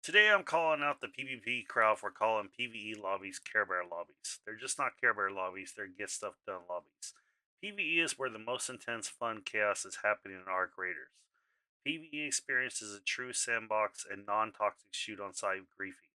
Today I'm calling out the PvP crowd for calling PvE lobbies Care Bear lobbies. They're just not Care Bear lobbies, they're Get Stuff Done lobbies. PvE is where the most intense fun chaos is happening in Arc Raiders. PvE experience is a true sandbox and non-toxic shoot on site griefing.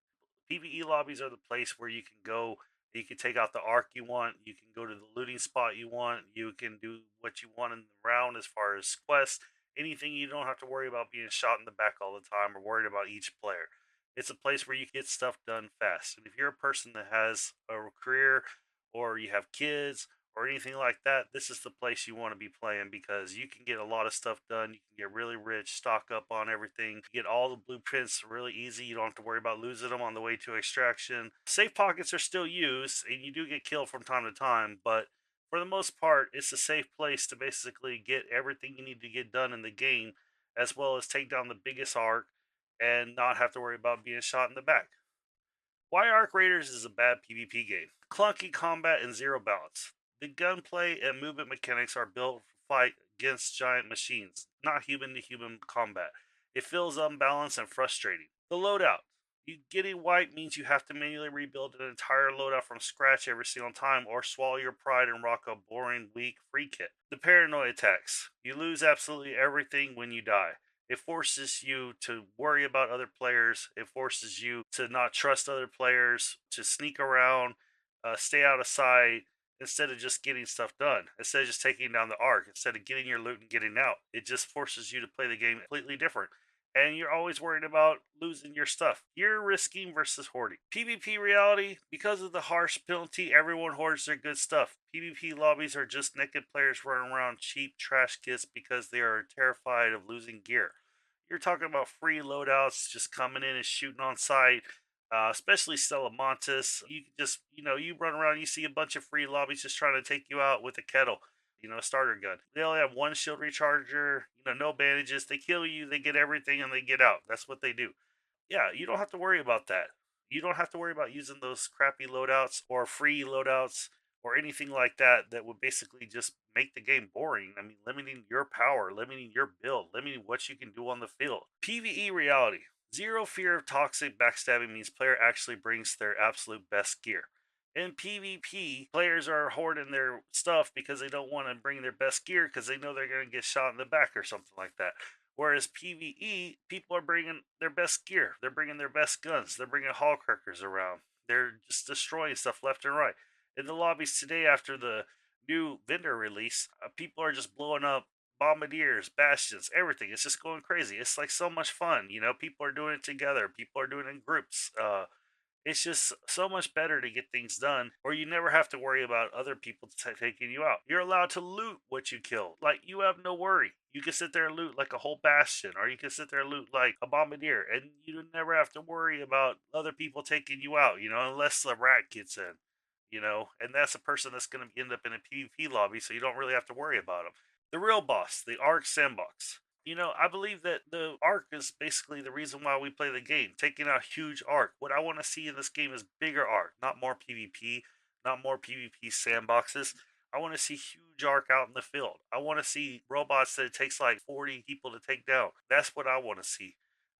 PvE lobbies are the place where you can go, you can take out the arc you want, you can go to the looting spot you want, you can do what you want in the round as far as quests, anything. You don't have to worry about being shot in the back all the time or worried about each player. It's a place where you get stuff done fast. And if you're a person that has a career or you have kids or anything like that, this is the place you want to be playing because you can get a lot of stuff done. You can get really rich, stock up on everything, get all the blueprints really easy. You don't have to worry about losing them on the way to extraction. Safe pockets are still used, and you do get killed from time to time, but for the most part, it's a safe place to basically get everything you need to get done in the game, as well as take down the biggest arc and not have to worry about being shot in the back. Why Arc Raiders is a bad PvP game. Clunky combat and zero balance. The gunplay and movement mechanics are built for fight against giant machines, not human to human combat. It feels unbalanced and frustrating. The loadout. You getting wiped means you have to manually rebuild an entire loadout from scratch every single time or swallow your pride and rock a boring, weak free kit. The paranoid attacks. You lose absolutely everything when you die. It forces you to worry about other players. It forces you to not trust other players, to sneak around, stay out of sight, instead of just getting stuff done. Instead of just taking down the arc, instead of getting your loot and getting out. It just forces you to play the game completely different. And you're always worried about losing your stuff. You're risking versus hoarding. PvP reality, because of the harsh penalty, everyone hoards their good stuff. PvP lobbies are just naked players running around cheap trash kits because they are terrified of losing gear. You're talking about free loadouts just coming in and shooting on sight, especially Salamantis. You can just, you run around, you see a bunch of free lobbies just trying to take you out with a kettle, a starter gun. They only have one shield recharger, no bandages. They kill you, they get everything, and they get out. That's what they do. Yeah, you don't have to worry about that. You don't have to worry about using those crappy loadouts or free loadouts or anything like that that would basically just make the game boring. I mean, limiting your power, limiting your build, limiting what you can do on the field. PvE reality. Zero fear of toxic backstabbing means player actually brings their absolute best gear. In PvP, players are hoarding their stuff because they don't want to bring their best gear because they know they're going to get shot in the back or something like that. Whereas PvE, people are bringing their best gear. They're bringing their best guns. They're bringing hall crackers around. They're just destroying stuff left and right. In the lobbies today, after the new vendor release, people are just blowing up bombardiers, bastions, everything. It's just going crazy. It's like so much fun. People are doing it together. People are doing it in groups. It's just so much better to get things done, or you never have to worry about other people taking you out. You're allowed to loot what you killed. Like, you have no worry. You can sit there and loot like a whole bastion, or you can sit there and loot like a bombardier, and you never have to worry about other people taking you out, unless the rat gets in, and that's a person that's going to end up in a PvP lobby, so you don't really have to worry about them. The real boss, the Arc Sandbox. I believe that the arc is basically the reason why we play the game, taking a huge arc. What I want to see in this game is bigger arc, not more PvP, not more PvP sandboxes. I want to see huge arc out in the field. I want to see robots that it takes like 40 people to take down. That's what I want to see.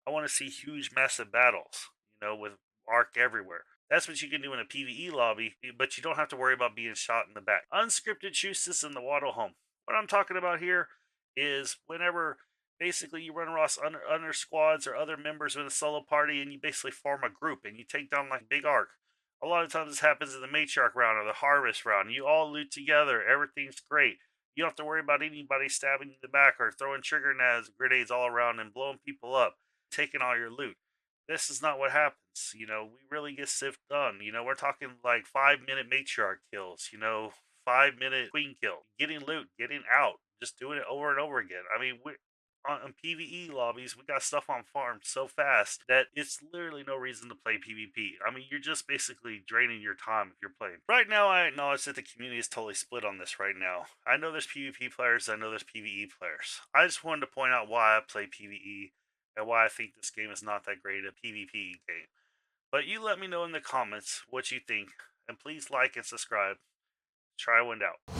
I want to see huge, massive battles, with arc everywhere. That's what you can do in a PvE lobby, but you don't have to worry about being shot in the back. Unscripted Truces in the Waddle Home. What I'm talking about here is whenever basically you run across under squads or other members of a solo party, and you basically form a group and you take down like big arc. A lot of times this happens in the matriarch round or the harvest round. You all loot together, everything's great. You don't have to worry about anybody stabbing you in the back or throwing trigger grenades all around and blowing people up, taking all your loot. This is not what happens. We really get sift done. We're talking like 5-minute matriarch kills, 5-minute queen kill, getting loot, getting out, just doing it over and over again. I mean, on PvE lobbies, we got stuff on farm so fast that it's literally no reason to play PvP. I mean, you're just basically draining your time if you're playing. Right now, I acknowledge that the community is totally split on this right now. I know there's PvP players, I know there's PvE players. I just wanted to point out why I play PvE and why I think this game is not that great a PvP game. But you let me know in the comments what you think, and please like and subscribe. Triwind out.